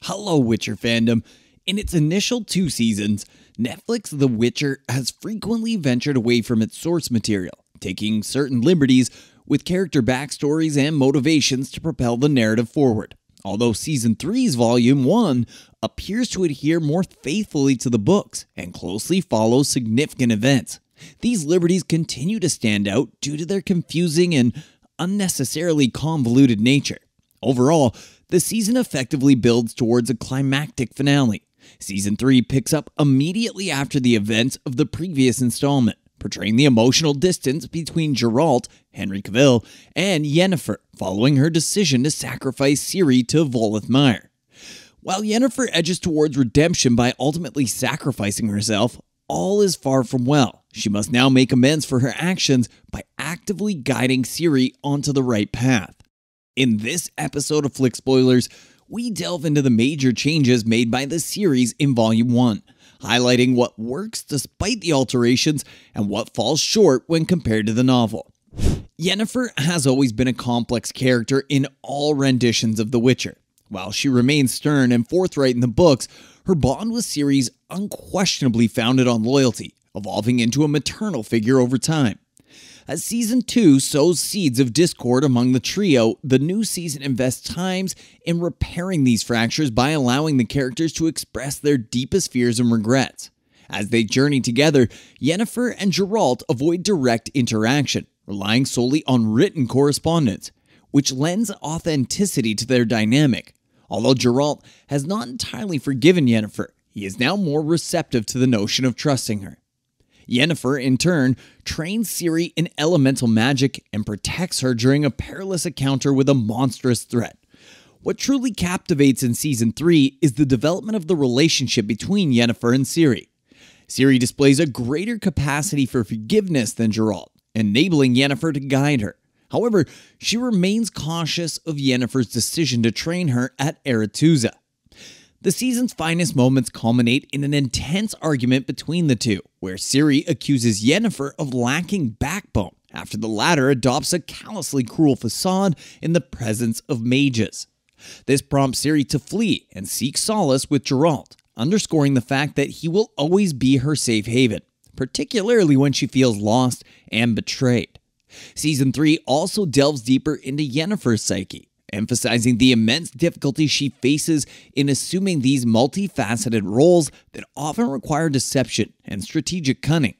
Hello, Witcher fandom. In its initial 2 seasons, Netflix's The Witcher has frequently ventured away from its source material, taking certain liberties with character backstories and motivations to propel the narrative forward. Although Season 3's Volume 1 appears to adhere more faithfully to the books and closely follows significant events, these liberties continue to stand out due to their confusing and unnecessarily convoluted nature. Overall, the season effectively builds towards a climactic finale. Season 3 picks up immediately after the events of the previous installment, portraying the emotional distance between Geralt, Henry Cavill, and Yennefer following her decision to sacrifice Ciri to Voleth Mire. While Yennefer edges towards redemption by ultimately sacrificing herself, all is far from well. She must now make amends for her actions by actively guiding Ciri onto the right path. In this episode of Flick Spoilers, we delve into the major changes made by the series in Volume 1, highlighting what works despite the alterations and what falls short when compared to the novel. Yennefer has always been a complex character in all renditions of The Witcher. While she remains stern and forthright in the books, her bond with Ciri is unquestionably founded on loyalty, evolving into a maternal figure over time. As Season 2 sows seeds of discord among the trio, the new season invests time in repairing these fractures by allowing the characters to express their deepest fears and regrets. As they journey together, Yennefer and Geralt avoid direct interaction, relying solely on written correspondence, which lends authenticity to their dynamic. Although Geralt has not entirely forgiven Yennefer, he is now more receptive to the notion of trusting her. Yennefer, in turn, trains Ciri in elemental magic and protects her during a perilous encounter with a monstrous threat. What truly captivates in Season 3 is the development of the relationship between Yennefer and Ciri. Ciri displays a greater capacity for forgiveness than Geralt, enabling Yennefer to guide her. However, she remains cautious of Yennefer's decision to train her at Aretuza. The season's finest moments culminate in an intense argument between the two, where Ciri accuses Yennefer of lacking backbone after the latter adopts a callously cruel facade in the presence of mages. This prompts Ciri to flee and seek solace with Geralt, underscoring the fact that he will always be her safe haven, particularly when she feels lost and betrayed. Season 3 also delves deeper into Yennefer's psyche, emphasizing the immense difficulty she faces in assuming these multifaceted roles that often require deception and strategic cunning.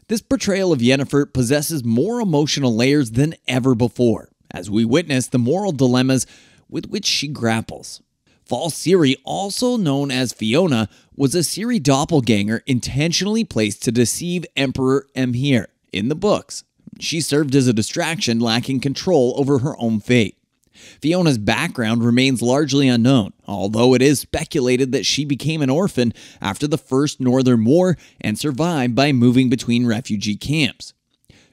This portrayal of Yennefer possesses more emotional layers than ever before, as we witness the moral dilemmas with which she grapples. False Ciri, also known as Fiona, was a Ciri doppelganger intentionally placed to deceive Emperor Emhyr in the books. She served as a distraction, lacking control over her own fate. Fiona's background remains largely unknown, although it is speculated that she became an orphan after the First Northern War and survived by moving between refugee camps.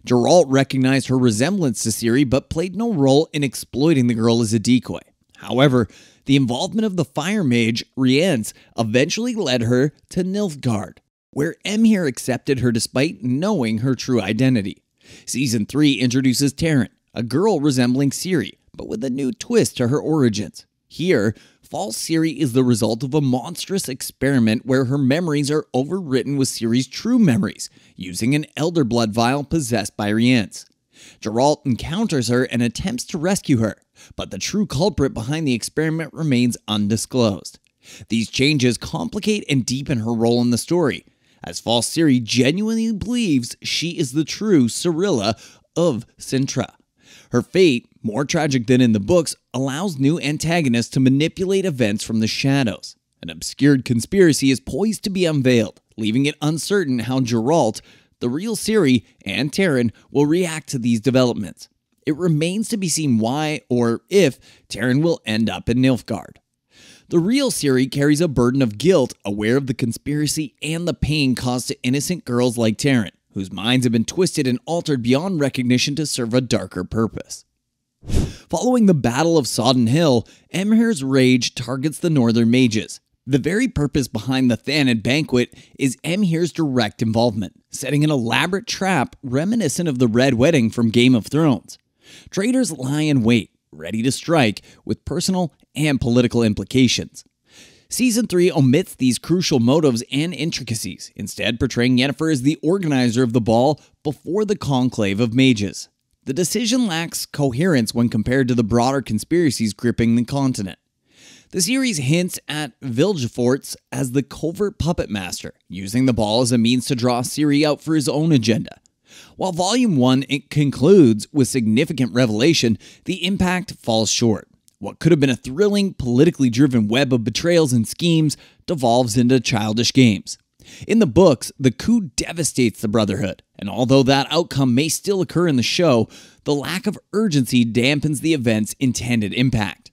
Geralt recognized her resemblance to Ciri but played no role in exploiting the girl as a decoy. However, the involvement of the fire mage, Rience, eventually led her to Nilfgaard, where Emhyr accepted her despite knowing her true identity. Season 3 introduces Teryn, a girl resembling Ciri, but with a new twist to her origins. Here, False Ciri is the result of a monstrous experiment where her memories are overwritten with Ciri's true memories, using an elder blood vial possessed by Rience. Geralt encounters her and attempts to rescue her, but the true culprit behind the experiment remains undisclosed. These changes complicate and deepen her role in the story, as False Ciri genuinely believes she is the true Cirilla of Cintra. Her fate, more tragic than in the books, allows new antagonists to manipulate events from the shadows. An obscured conspiracy is poised to be unveiled, leaving it uncertain how Geralt, the real Ciri, and Teryn will react to these developments. It remains to be seen why or if Teryn will end up in Nilfgaard. The real Ciri carries a burden of guilt, aware of the conspiracy and the pain caused to innocent girls like Teryn, whose minds have been twisted and altered beyond recognition to serve a darker purpose. Following the Battle of Sodden Hill, Emhyr's rage targets the Northern Mages. The very purpose behind the Thanid banquet is Emhyr's direct involvement, setting an elaborate trap reminiscent of the Red Wedding from Game of Thrones. Traitors lie in wait, ready to strike, with personal and political implications. Season 3 omits these crucial motives and intricacies, instead portraying Yennefer as the organizer of the ball before the conclave of mages. The decision lacks coherence when compared to the broader conspiracies gripping the continent. The series hints at Vilgefortz as the covert puppet master, using the ball as a means to draw Ciri out for his own agenda. While Volume 1 concludes with significant revelation, the impact falls short. What could have been a thrilling, politically driven web of betrayals and schemes devolves into childish games. In the books, the coup devastates the Brotherhood, and although that outcome may still occur in the show, the lack of urgency dampens the event's intended impact.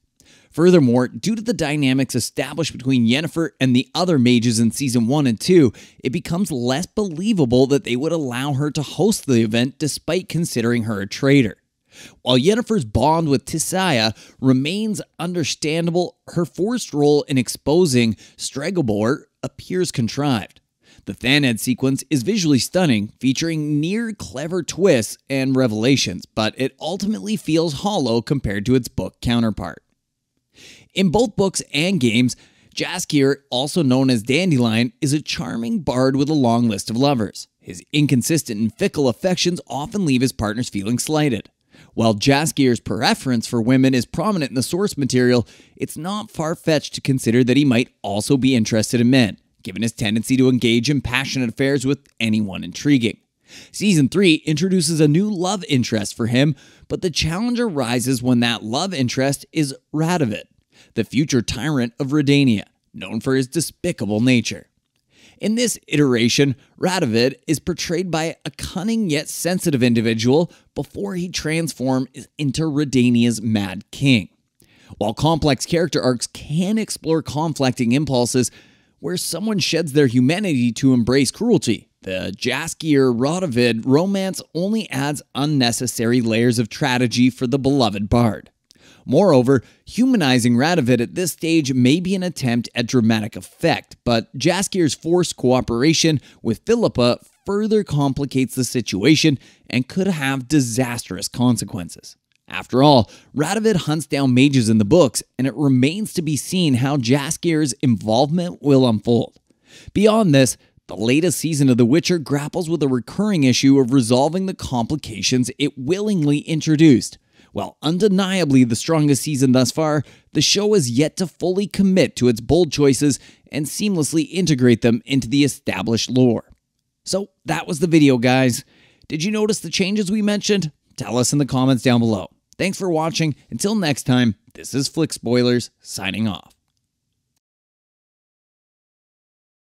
Furthermore, due to the dynamics established between Yennefer and the other mages in Season 1 and 2, it becomes less believable that they would allow her to host the event despite considering her a traitor. While Yennefer's bond with Tissaia remains understandable, her forced role in exposing Stregobor appears contrived. The Thanedd sequence is visually stunning, featuring near clever twists and revelations, but it ultimately feels hollow compared to its book counterpart. In both books and games, Jaskier, also known as Dandelion, is a charming bard with a long list of lovers. His inconsistent and fickle affections often leave his partners feeling slighted. While Jaskier's preference for women is prominent in the source material, it's not far-fetched to consider that he might also be interested in men, given his tendency to engage in passionate affairs with anyone intriguing. Season 3 introduces a new love interest for him, but the challenge arises when that love interest is Radovid, the future tyrant of Redania, known for his despicable nature. In this iteration, Radovid is portrayed by a cunning yet sensitive individual before he transforms into Redania's Mad King. While complex character arcs can explore conflicting impulses where someone sheds their humanity to embrace cruelty, the Jaskier-Radovid romance only adds unnecessary layers of tragedy for the beloved bard. Moreover, humanizing Radovid at this stage may be an attempt at dramatic effect, but Jaskier's forced cooperation with Philippa further complicates the situation and could have disastrous consequences. After all, Radovid hunts down mages in the books, and it remains to be seen how Jaskier's involvement will unfold. Beyond this, the latest season of The Witcher grapples with a recurring issue of resolving the complications it willingly introduced. While undeniably the strongest season thus far, the show is yet to fully commit to its bold choices and seamlessly integrate them into the established lore. So that was the video, guys. Did you notice the changes we mentioned? Tell us in the comments down below. Thanks for watching. Until next time, this is Flick Spoilers signing off.